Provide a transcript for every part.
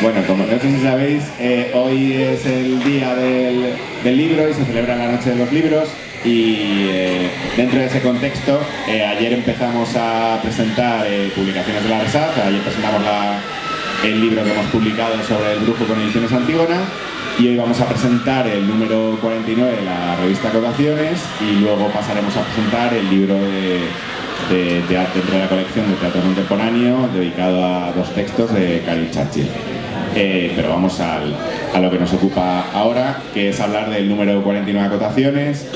Bueno, como no sé si sabéis, hoy es el día del libro y se celebra la Noche de los Libros y dentro de ese contexto, ayer empezamos a presentar publicaciones de la RESAC. Ayer presentamos el libro que hemos publicado sobre el Brujo con Ediciones Antígona y hoy vamos a presentar el número 49 de la revista Acotaciones y luego pasaremos a presentar el libro de teatro dentro de la colección de teatro contemporáneo dedicado a dos textos de Khalil Churchill. Pero vamos a lo que nos ocupa ahora, que es hablar del número 49 de Acotaciones.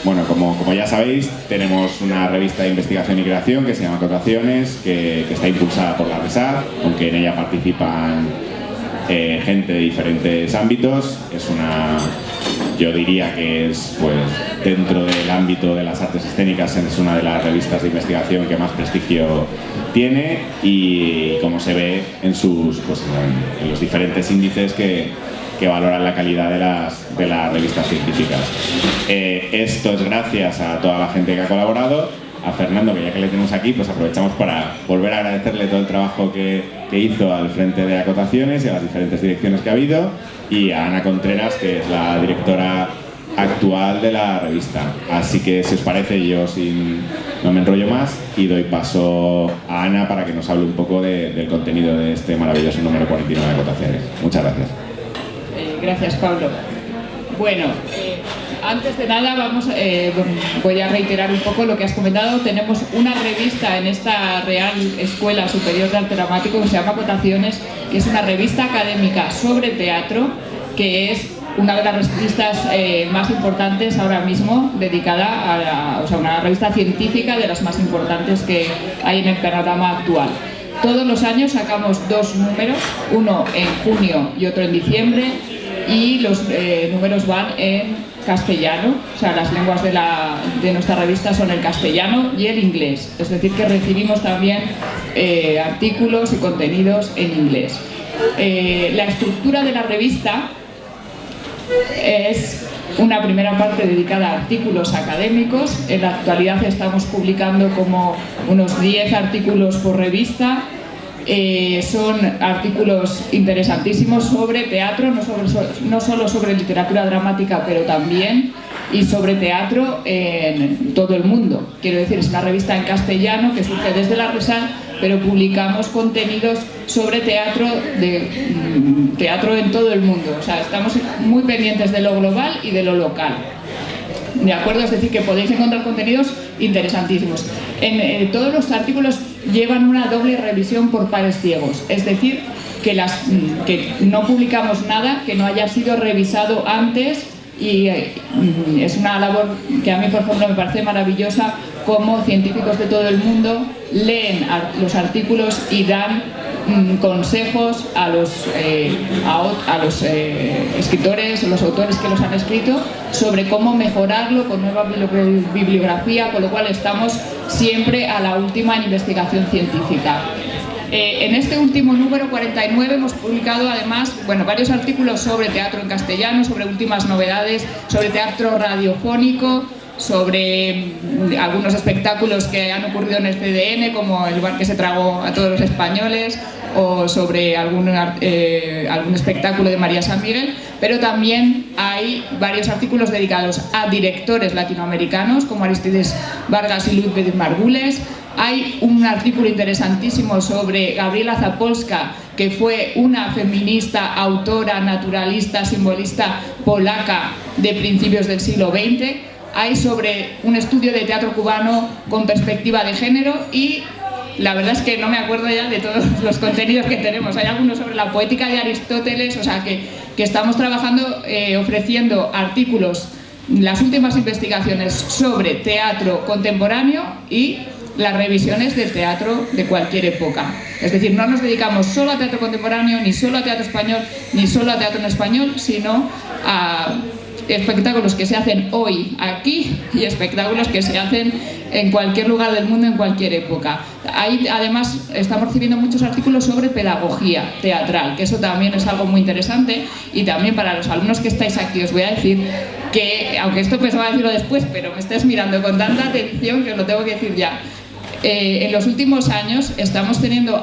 Bueno, como ya sabéis, tenemos una revista de investigación y creación que se llama Acotaciones, que está impulsada por la RESAC, aunque en ella participan gente de diferentes ámbitos. Yo diría que es, pues, dentro del ámbito de las artes escénicas, es una de las revistas de investigación que más prestigio tiene y como se ve en los diferentes índices que valoran la calidad de las revistas científicas. Esto es gracias a toda la gente que ha colaborado, a Fernando, que ya que le tenemos aquí, pues aprovechamos para volver a agradecerle todo el trabajo que hizo al frente de Acotaciones y a las diferentes direcciones que ha habido, y a Ana Contreras, que es la directora actual de la revista. Así que, si os parece, yo no me enrollo más y doy paso a Ana para que nos hable un poco del contenido de este maravilloso número 49 de Acotaciones. Muchas gracias. Gracias, Pablo. Bueno, antes de nada voy a reiterar un poco lo que has comentado. Tenemos una revista en esta Real Escuela Superior de Arte Dramático que se llama Acotaciones, que es una revista académica sobre teatro, que es una de las revistas más importantes ahora mismo, dedicada una revista científica de las más importantes que hay en el panorama actual. Todos los años sacamos dos números, uno en junio y otro en diciembre, y los números van en castellano, o sea, las lenguas de nuestra revista son el castellano y el inglés, es decir, que recibimos también artículos y contenidos en inglés. La estructura de la revista es una primera parte dedicada a artículos académicos. En la actualidad estamos publicando como unos 10 artículos por revista. Son artículos interesantísimos sobre teatro, no solo sobre literatura dramática, pero también y sobre teatro en todo el mundo. Quiero decir, es una revista en castellano que surge desde la RESAC, pero publicamos contenidos sobre teatro en todo el mundo. O sea, estamos muy pendientes de lo global y de lo local. ¿De acuerdo? Es decir, que podéis encontrar contenidos interesantísimos. Todos los artículos llevan una doble revisión por pares ciegos, es decir, que no publicamos nada que no haya sido revisado antes, y es una labor que a mí, por ejemplo, me parece maravillosa, como científicos de todo el mundo leen los artículos y dan consejos a los escritores, los autores que los han escrito, sobre cómo mejorarlo con nueva bibliografía, con lo cual estamos siempre a la última en investigación científica. En este último número 49 hemos publicado además varios artículos sobre teatro en castellano, sobre últimas novedades, sobre teatro radiofónico, sobre algunos espectáculos que han ocurrido en el CDN, como El bar que se tragó a todos los españoles, o sobre algún espectáculo de María San Miguel, pero también hay varios artículos dedicados a directores latinoamericanos como Aristides Vargas y Ludwig Margules. Hay un artículo interesantísimo sobre Gabriela Zapolska, que fue una feminista, autora, naturalista, simbolista polaca de principios del siglo XX. Hay sobre un estudio de teatro cubano con perspectiva de género, y la verdad es que no me acuerdo ya de todos los contenidos que tenemos. Hay algunos sobre la poética de Aristóteles, o sea que estamos trabajando, ofreciendo artículos, las últimas investigaciones sobre teatro contemporáneo y las revisiones del teatro de cualquier época. Es decir, no nos dedicamos solo a teatro contemporáneo, ni solo a teatro español, ni solo a teatro en español, sino a espectáculos que se hacen hoy aquí y espectáculos que se hacen en cualquier lugar del mundo, en cualquier época. Ahí, además, estamos recibiendo muchos artículos sobre pedagogía teatral, que eso también es algo muy interesante. Y también para los alumnos que estáis aquí os voy a decir que, aunque esto pensaba decirlo después, pero me estáis mirando con tanta atención que os lo tengo que decir ya. En los últimos años estamos teniendo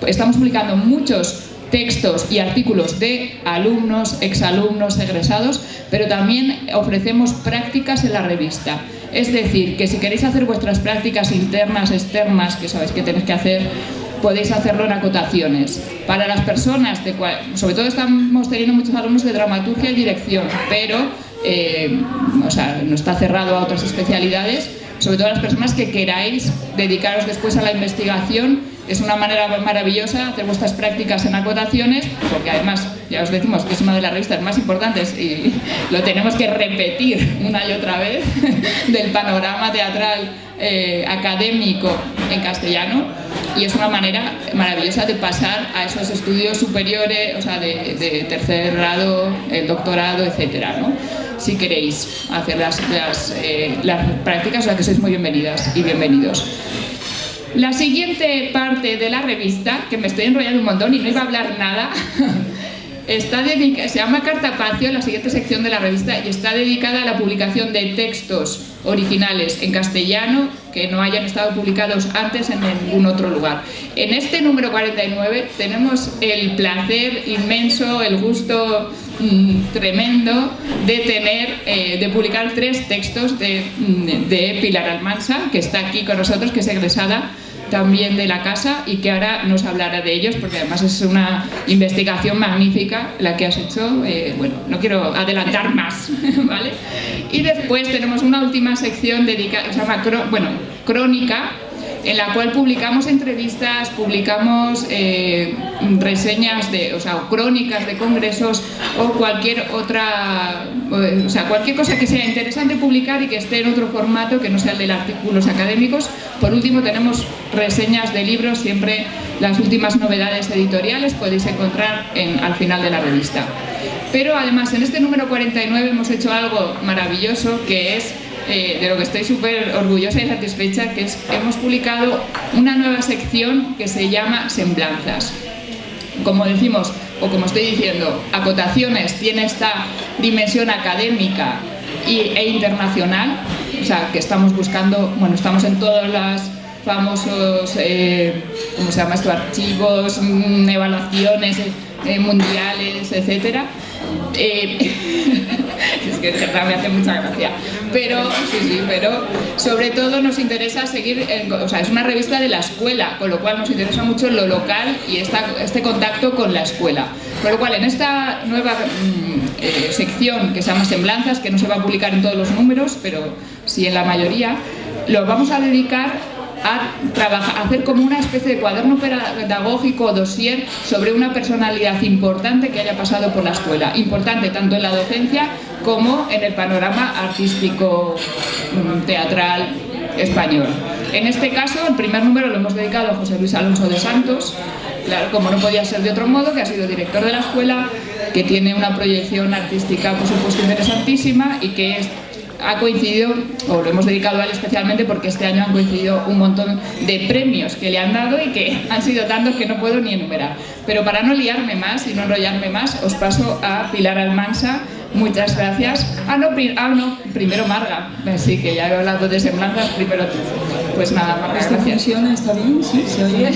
estamos publicando muchos textos y artículos de alumnos, exalumnos, egresados, pero también ofrecemos prácticas en la revista. Es decir, que si queréis hacer vuestras prácticas internas, externas, que sabéis que tenéis que hacer, podéis hacerlo en acotaciones. Para las personas, sobre todo estamos teniendo muchos alumnos de dramaturgia y dirección, pero no está cerrado a otras especialidades. Sobre todo las personas que queráis dedicaros después a la investigación, es una manera maravillosa hacer vuestras prácticas en acotaciones, porque además, ya os decimos que es una de las revistas más importantes y lo tenemos que repetir una y otra vez, del panorama teatral académico en castellano, y es una manera maravillosa de pasar a esos estudios superiores, o sea, de tercer grado, el doctorado, etcétera, ¿no? Si queréis hacer las prácticas, o sea que sois muy bienvenidas y bienvenidos. La siguiente parte de la revista, que me estoy enrollando un montón y no iba a hablar nada, se llama Cartapacio, la siguiente sección de la revista, y está dedicada a la publicación de textos originales en castellano que no hayan estado publicados antes en ningún otro lugar. En este número 49 tenemos el placer inmenso, el gusto tremendo de publicar 3 textos de Pilar Almansa, que está aquí con nosotros, que es egresada también de la casa y que ahora nos hablará de ellos, porque además es una investigación magnífica la que has hecho. Bueno, no quiero adelantar más, ¿vale? Y después tenemos una última sección dedicada, se llama Crónica, en la cual publicamos entrevistas, publicamos reseñas crónicas de congresos o cualquier otra, cualquier cosa que sea interesante publicar y que esté en otro formato que no sea el de artículos académicos. Por último tenemos reseñas de libros, siempre las últimas novedades editoriales podéis encontrar al final de la revista. Pero además en este número 49 hemos hecho algo maravilloso, que es de lo que estoy súper orgullosa y satisfecha, que es hemos publicado una nueva sección que se llama Semblanzas. Como decimos, o como estoy diciendo, Acotaciones tiene esta dimensión académica e internacional, o sea, que estamos buscando, estamos en todos los famosos, ¿cómo se llama esto?, archivos, evaluaciones mundiales, etcétera. Es que de verdad me hace mucha gracia, pero sobre todo nos interesa seguir, es una revista de la escuela, con lo cual nos interesa mucho lo local y este contacto con la escuela, con lo cual en esta nueva sección que se llama Semblanzas, que no se va a publicar en todos los números, pero sí en la mayoría, lo vamos a dedicar a hacer como una especie de cuaderno pedagógico o dossier sobre una personalidad importante que haya pasado por la escuela, importante tanto en la docencia como en el panorama artístico teatral español. En este caso, el primer número lo hemos dedicado a José Luis Alonso de Santos, claro, como no podía ser de otro modo, que ha sido director de la escuela, que tiene una proyección artística, por supuesto, interesantísima y que ha coincidido, o lo hemos dedicado a él especialmente porque este año han coincidido un montón de premios que le han dado y que han sido tantos que no puedo ni enumerar. Pero para no liarme más y no enrollarme más, os paso a Pilar Almansa. Muchas gracias. Primero Marga. Sí, que ya he hablado de Semblanzas, primero tú. Pues nada, Marga, ¿Esta gracias. funciona? ¿Está bien? ¿Sí? ¿Se oye?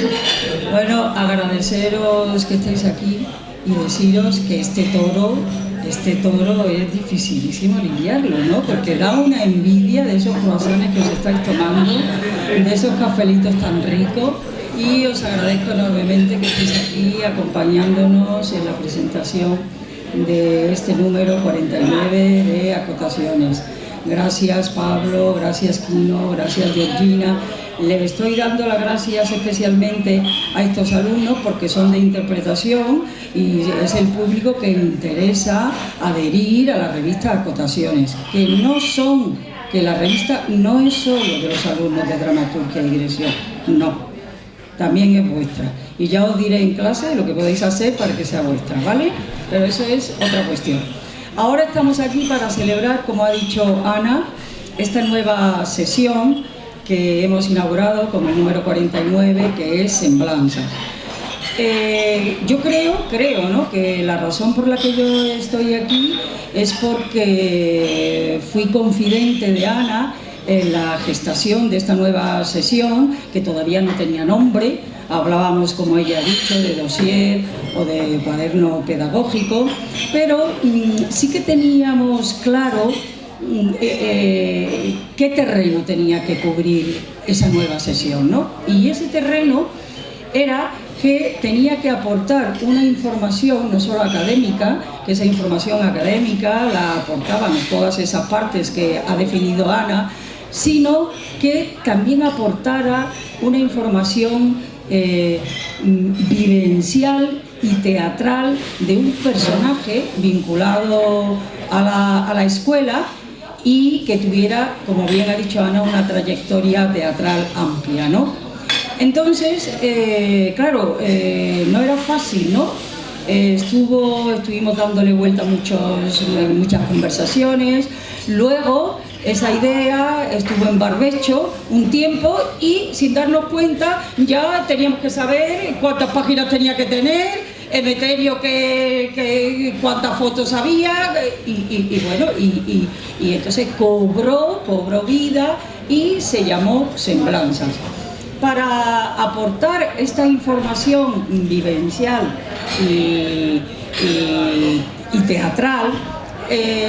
Bueno, agradeceros que estéis aquí y deciros que este toro es dificilísimo lidiarlo, ¿no? Porque da una envidia de esos croissants que os estáis tomando, de esos cafelitos tan ricos, y os agradezco enormemente que estéis aquí acompañándonos en la presentación de este número 49 de Acotaciones. Gracias Pablo, gracias Kino, gracias Georgina. Le estoy dando las gracias especialmente a estos alumnos porque son de interpretación y es el público que interesa adherir a la revista Acotaciones, que la revista no es solo de los alumnos de dramaturgia y dirección, no, también es vuestra. Y ya os diré en clase lo que podéis hacer para que sea vuestra, ¿vale? Pero eso es otra cuestión. Ahora estamos aquí para celebrar, como ha dicho Ana, esta nueva sesión que hemos inaugurado con el número 49, que es Semblanzas. Yo creo, ¿no?, que la razón por la que yo estoy aquí es porque fui confidente de Ana en la gestación de esta nueva sesión, que todavía no tenía nombre, hablábamos, como ella ha dicho, de dossier o de cuaderno pedagógico, pero sí que teníamos claro qué terreno tenía que cubrir esa nueva sesión, ¿no? Y ese terreno era que tenía que aportar una información no solo académica, que esa información académica la aportaban todas esas partes que ha definido Ana, sino que también aportara una información vivencial y teatral de un personaje vinculado a la escuela y que tuviera, como bien ha dicho Ana, una trayectoria teatral amplia, ¿no? Entonces, claro, no era fácil, ¿no? Estuvimos dándole vuelta a muchas conversaciones. Luego, esa idea estuvo en barbecho un tiempo y, sin darnos cuenta, ya teníamos que saber cuántas páginas tenía que tener, Emeterio cuántas fotos había, y entonces cobró vida y se llamó Semblanzas. Para aportar esta información vivencial y teatral,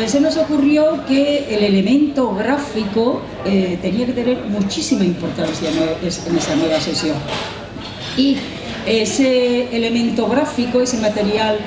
se nos ocurrió que el elemento gráfico tenía que tener muchísima importancia en esa nueva sesión. Y ese elemento gráfico, ese material,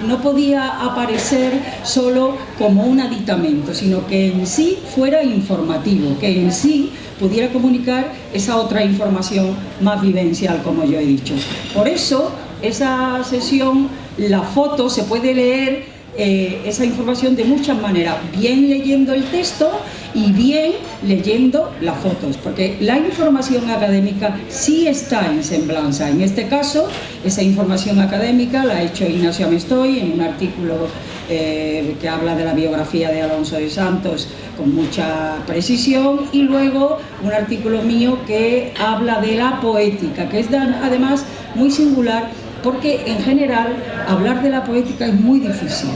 no podía aparecer solo como un aditamento, sino que en sí fuera informativo, que en sí pudiera comunicar esa otra información más vivencial, como yo he dicho. Por eso, esa sesión, la foto, se puede leer esa información de muchas maneras, bien leyendo el texto y bien leyendo las fotos, porque la información académica sí está en Semblanza. En este caso, esa información académica la ha hecho Ignacio Amestoy en un artículo que habla de la biografía de Alonso de Santos con mucha precisión, y luego un artículo mío que habla de la poética, que es además muy singular, porque en general hablar de la poética es muy difícil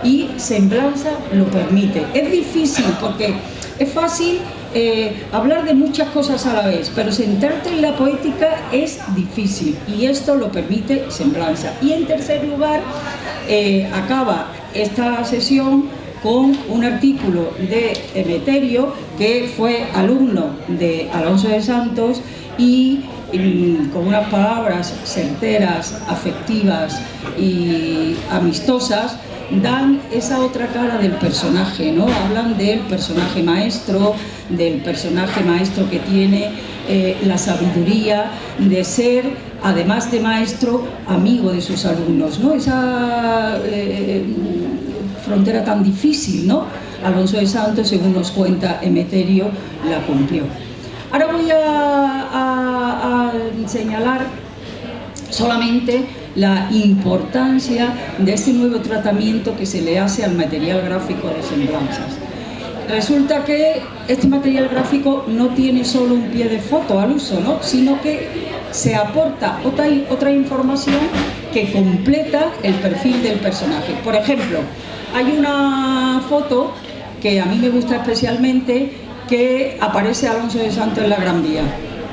y Semblanza lo permite. Es difícil porque es fácil hablar de muchas cosas a la vez, pero centrarte en la poética es difícil y esto lo permite Semblanza. Y en tercer lugar, acaba esta sesión con un artículo de Emeterio, que fue alumno de Alonso de Santos, y con unas palabras certeras, afectivas y amistosas, dan esa otra cara del personaje, ¿no? Hablan del personaje maestro que tiene la sabiduría de ser, además de maestro, amigo de sus alumnos, ¿no? Esa frontera tan difícil, ¿no? Alonso de Santos, según nos cuenta Emeterio, la cumplió. Ahora voy a señalar solamente la importancia de este nuevo tratamiento que se le hace al material gráfico de Semblanzas. Resulta que este material gráfico no tiene solo un pie de foto al uso, ¿no? Sino que se aporta otra información que completa el perfil del personaje. Por ejemplo, hay una foto que a mí me gusta especialmente, que aparece Alonso de Santos en la Gran Vía,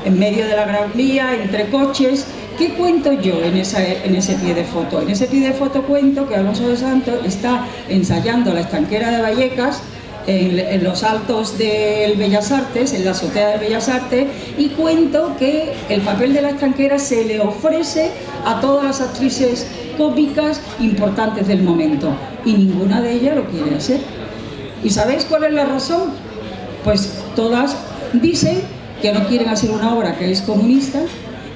en medio de la Gran Vía, entre coches. ¿Qué cuento yo en ese pie de foto? En ese pie de foto cuento que Alonso de Santos está ensayando la estanquera de Vallecas en los altos del Bellas Artes, en la azotea del Bellas Artes, y cuento que el papel de la estanquera se le ofrece a todas las actrices cómicas importantes del momento y ninguna de ellas lo quiere hacer. ¿Y sabéis cuál es la razón? Pues todas dicen que no quieren hacer una obra que es comunista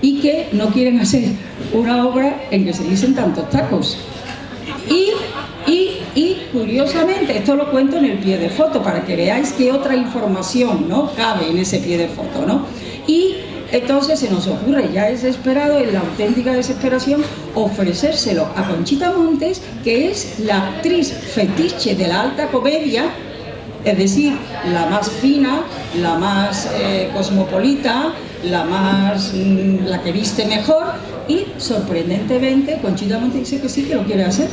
y que no quieren hacer una obra en que se dicen tantos tacos. Y curiosamente, esto lo cuento en el pie de foto para que veáis qué otra información, ¿no?, cabe en ese pie de foto, ¿no? Y entonces se nos ocurre, ya es esperado, en la auténtica desesperación, ofrecérselo a Conchita Montes, que es la actriz fetiche de la alta comedia, es decir, la más fina, la más cosmopolita, la que viste mejor, y sorprendentemente Conchita Montes dice que sí, que lo quiere hacer,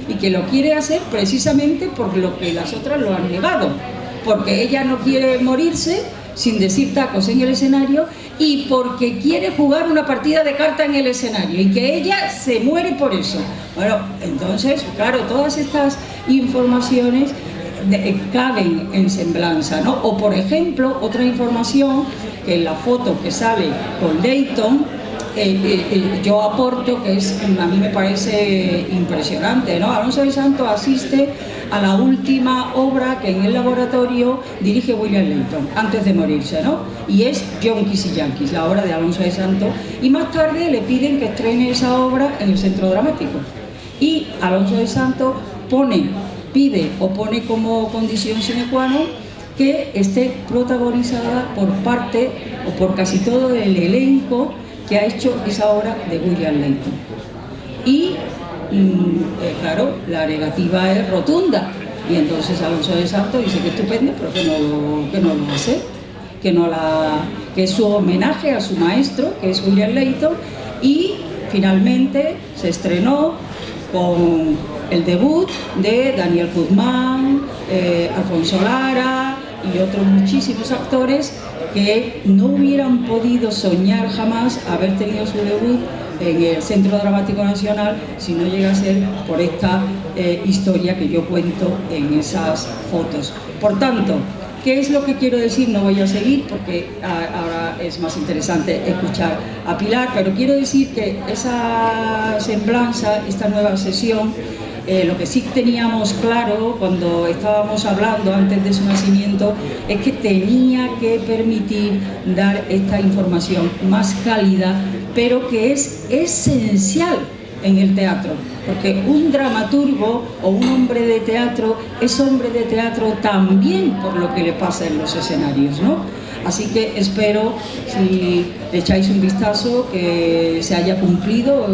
y que lo quiere hacer precisamente por lo que las otras lo han negado, porque ella no quiere morirse sin decir tacos en el escenario y porque quiere jugar una partida de carta en el escenario y que ella se muere por eso. Bueno, entonces, claro, todas estas informaciones caben en semblanza, ¿no? O por ejemplo, otra información que en la foto que sale con Leighton, yo aporto, que a mí me parece impresionante, ¿no? Alonso de Santos asiste a la última obra que en el laboratorio dirige William Leighton, antes de morirse, ¿no? Y es Yonkis y Yankees, la obra de Alonso de Santos, y más tarde le piden que estrene esa obra en el Centro Dramático. Y Alonso de Santos pide como condición sine qua non que esté protagonizada por parte o por casi todo el elenco que ha hecho esa obra de William Leighton. Y claro, la negativa es rotunda, y entonces Alonso de Santos dice que estupendo, pero que no lo hace, que es su homenaje a su maestro, que es William Leighton, y finalmente se estrenó con el debut de Daniel Guzmán, Alfonso Lara y otros muchísimos actores que no hubieran podido soñar jamás haber tenido su debut en el Centro Dramático Nacional si no llega a ser por esta historia que yo cuento en esas fotos. Por tanto, ¿qué es lo que quiero decir? No voy a seguir porque ahora es más interesante escuchar a Pilar, pero quiero decir que esa semblanza, esta nueva sesión, lo que sí teníamos claro cuando estábamos hablando antes de su nacimiento es que tenía que permitir dar esta información más cálida, pero que es esencial en el teatro, porque un dramaturgo o un hombre de teatro es hombre de teatro también por lo que le pasa en los escenarios, ¿no? Así que espero, si le echáis un vistazo, que se haya cumplido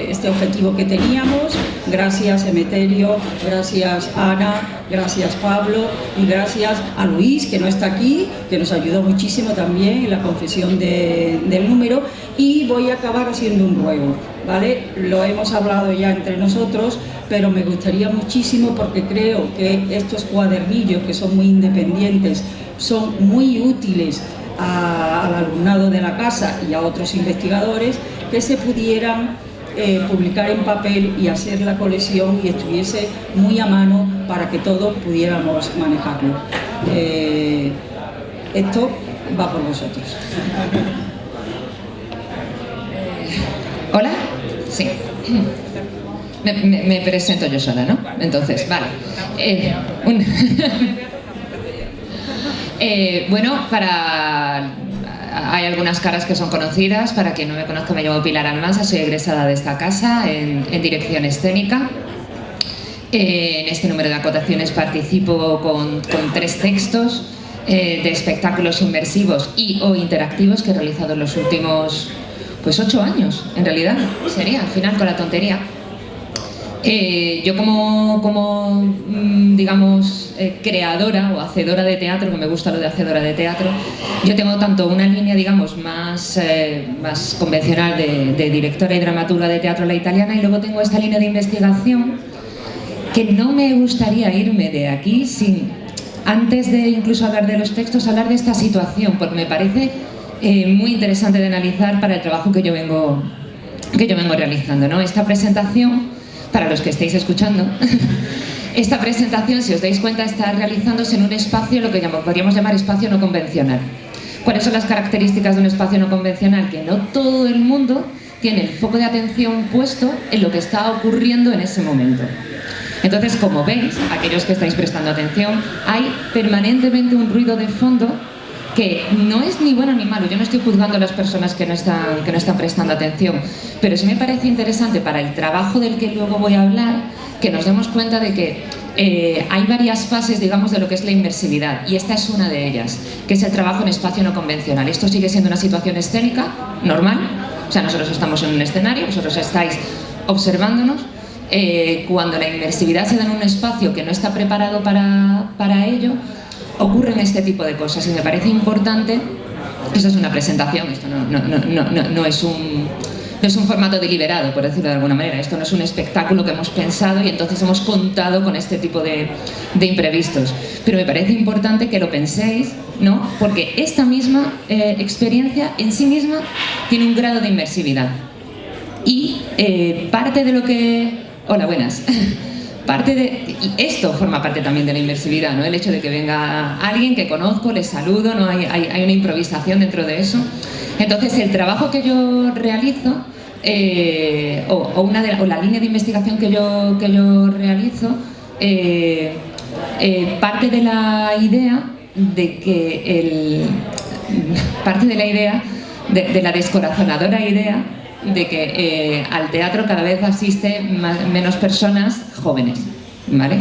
este objetivo que teníamos. Gracias Emeterio, gracias Ana, gracias Pablo y gracias a Luis, que no está aquí, que nos ayudó muchísimo también en la confesión del número. Y voy a acabar haciendo un ruego, ¿vale? Lo hemos hablado ya entre nosotros, pero me gustaría muchísimo, porque creo que estos cuadernillos, que son muy independientes, son muy útiles al alumnado de la casa y a otros investigadores, que se pudieran publicar en papel y hacer la colección y estuviese muy a mano para que todos pudiéramos manejarlo. Esto va por vosotros. ¿Hola? Sí. Me presento yo sola, ¿no? Entonces, vale. Bueno, hay algunas caras que son conocidas. Para quien no me conozca, me llamo Pilar Almansa, soy egresada de esta casa en dirección escénica. En este número de acotaciones participo con 3 textos de espectáculos inmersivos y o interactivos que he realizado en los últimos 8 años, en realidad, sería al final con la tontería. Yo como digamos, creadora o hacedora de teatro, que me gusta lo de hacedora de teatro, yo tengo tanto una línea, digamos, más convencional de directora y dramaturga de teatro a la italiana, y luego tengo esta línea de investigación que no me gustaría irme de aquí sin, antes de incluso hablar de los textos, hablar de esta situación, porque me parece muy interesante de analizar para el trabajo que yo vengo realizando, ¿no? Esta presentación, para los que estéis escuchando, esta presentación, si os dais cuenta, está realizándose en un espacio, lo que podríamos llamar espacio no convencional. ¿Cuáles son las características de un espacio no convencional? Que no todo el mundo tiene el foco de atención puesto en lo que está ocurriendo en ese momento. Entonces, como veis, aquellos que estáis prestando atención, hay permanentemente un ruido de fondo que no es ni bueno ni malo. Yo no estoy juzgando a las personas que no están prestando atención, pero sí me parece interesante para el trabajo del que luego voy a hablar, que nos demos cuenta de que hay varias fases, digamos, de lo que es la inmersividad, y esta es una de ellas, que es el trabajo en espacio no convencional. Esto sigue siendo una situación escénica normal, o sea, nosotros estamos en un escenario, vosotros estáis observándonos. Cuando la inmersividad se da en un espacio que no está preparado para ello, ocurren este tipo de cosas, y me parece importante. Esto es una presentación, esto no es no es un formato deliberado, por decirlo de alguna manera. Esto no es un espectáculo que hemos pensado y entonces hemos contado con este tipo de imprevistos. Pero me parece importante que lo penséis, ¿no? Porque esta misma experiencia en sí misma tiene un grado de inmersividad. Y parte de lo que... Hola, buenas. Y esto forma parte también de la inmersividad, ¿no? El hecho de que venga alguien que conozco, le saludo, ¿no? Hay una improvisación dentro de eso. Entonces, el trabajo que yo realizo, o la línea de investigación que yo realizo, parte de la idea de que parte de la idea de la descorazonadora idea de que al teatro cada vez asiste menos personas jóvenes, ¿vale?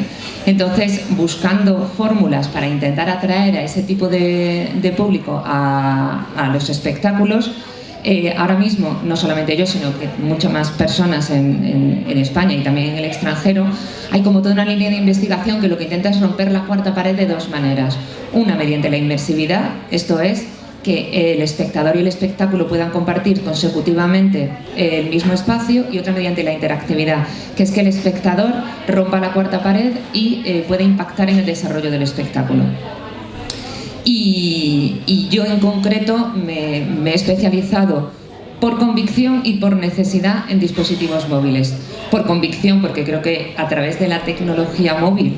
Entonces, buscando fórmulas para intentar atraer a ese tipo de público a los espectáculos, ahora mismo, no solamente yo, sino que muchas más personas en España y también en el extranjero, hay como toda una línea de investigación que lo que intenta es romper la cuarta pared de dos maneras. Una, mediante la inmersividad, esto es, que el espectador y el espectáculo puedan compartir consecutivamente el mismo espacio, y otra mediante la interactividad, que es que el espectador rompa la cuarta pared y pueda impactar en el desarrollo del espectáculo. Y yo en concreto me he especializado por convicción y por necesidad en dispositivos móviles. Por convicción porque creo que a través de la tecnología móvil,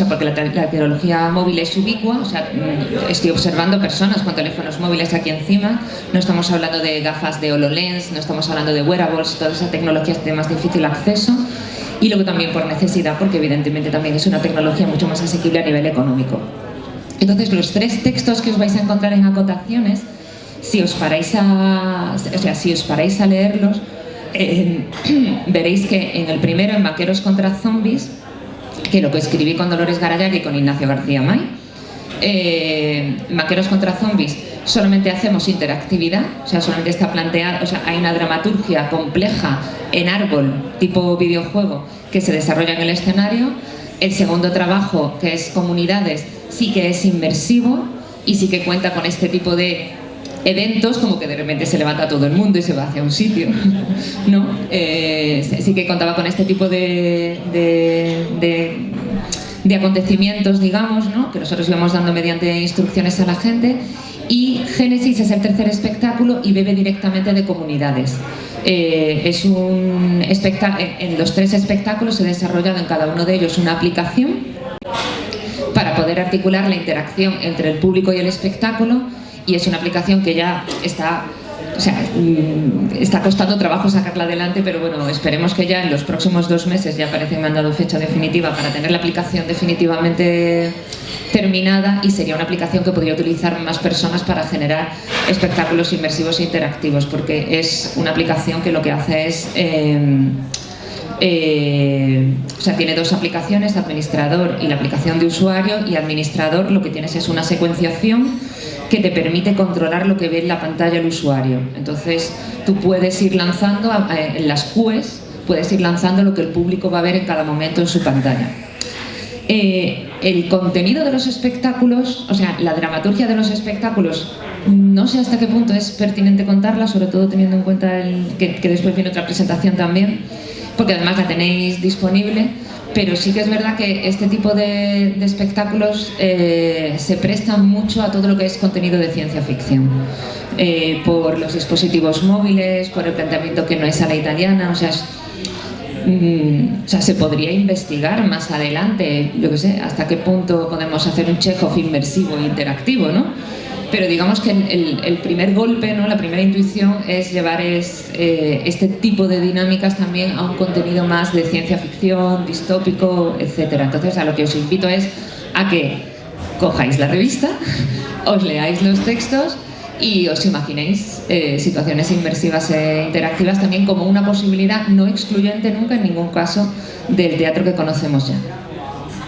porque la tecnología móvil es ubicua, estoy observando personas con teléfonos móviles aquí encima, no estamos hablando de gafas de HoloLens, no estamos hablando de wearables, toda esa tecnología es de más difícil acceso, y luego también por necesidad, porque evidentemente también es una tecnología mucho más asequible a nivel económico. Entonces, los tres textos que os vais a encontrar en acotaciones, si os paráis a leerlos, veréis que en el primero, en Vaqueros contra Zombies, que lo que escribí con Dolores Garayag y con Ignacio García May, Vaqueros contra Zombies, solamente hacemos interactividad, solamente está planteado, hay una dramaturgia compleja en árbol, tipo videojuego, que se desarrolla en el escenario. El segundo trabajo, que es Comunidades, sí que es inmersivo y sí que cuenta con este tipo de eventos, como que de repente se levanta todo el mundo y se va hacia un sitio, ¿no? Sí que contaba con este tipo de acontecimios, digamos, ¿no? Que nosotros íbamos dando mediante instrucciones a la gente. Y Génesis es el tercer espectáculo y bebe directamente de Comunidades. Es un en los tres espectáculos se ha desarrollado en cada uno de ellos una aplicación para poder articular la interacción entre el público y el espectáculo, y es una aplicación que ya está costando trabajo sacarla adelante, pero bueno, esperemos que ya en los próximos 2 meses, ya parece que me han dado fecha definitiva para tener la aplicación definitivamente terminada, y sería una aplicación que podría utilizar más personas para generar espectáculos inmersivos e interactivos, porque es una aplicación que lo que hace es tiene dos aplicaciones, administrador y la aplicación de usuario. Y administrador, lo que tienes es una secuenciación que te permite controlar lo que ve en la pantalla el usuario. Entonces tú puedes ir lanzando en las QEs, puedes ir lanzando lo que el público va a ver en cada momento en su pantalla. El contenido de los espectáculos, la dramaturgia de los espectáculos, no sé hasta qué punto es pertinente contarla, sobre todo teniendo en cuenta que después viene otra presentación también, porque además la tenéis disponible, pero sí que es verdad que este tipo de espectáculos se prestan mucho a todo lo que es contenido de ciencia ficción, por los dispositivos móviles, por el planteamiento que no es a la italiana, se podría investigar más adelante, yo qué sé, hasta qué punto podemos hacer un Chekhov inmersivo e interactivo, ¿no? Pero digamos que el primer golpe, ¿no? La primera intuición es llevar este tipo de dinámicas también a un contenido más de ciencia ficción, distópico, etc. Entonces, a lo que os invito es a que cojáis la revista, os leáis los textos y os imaginéis situaciones inmersivas e interactivas también como una posibilidad no excluyente nunca en ningún caso del teatro que conocemos ya.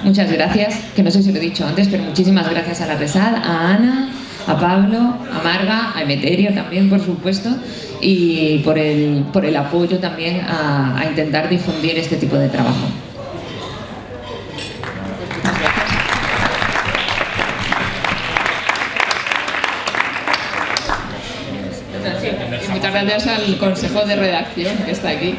Muchas gracias, que no sé si lo he dicho antes, pero muchísimas gracias a la RESAD, a Ana, a Pablo, a Marga, a Emeterio también, por supuesto, y por el apoyo también a intentar difundir este tipo de trabajo. muchas gracias al consejo de redacción que está aquí.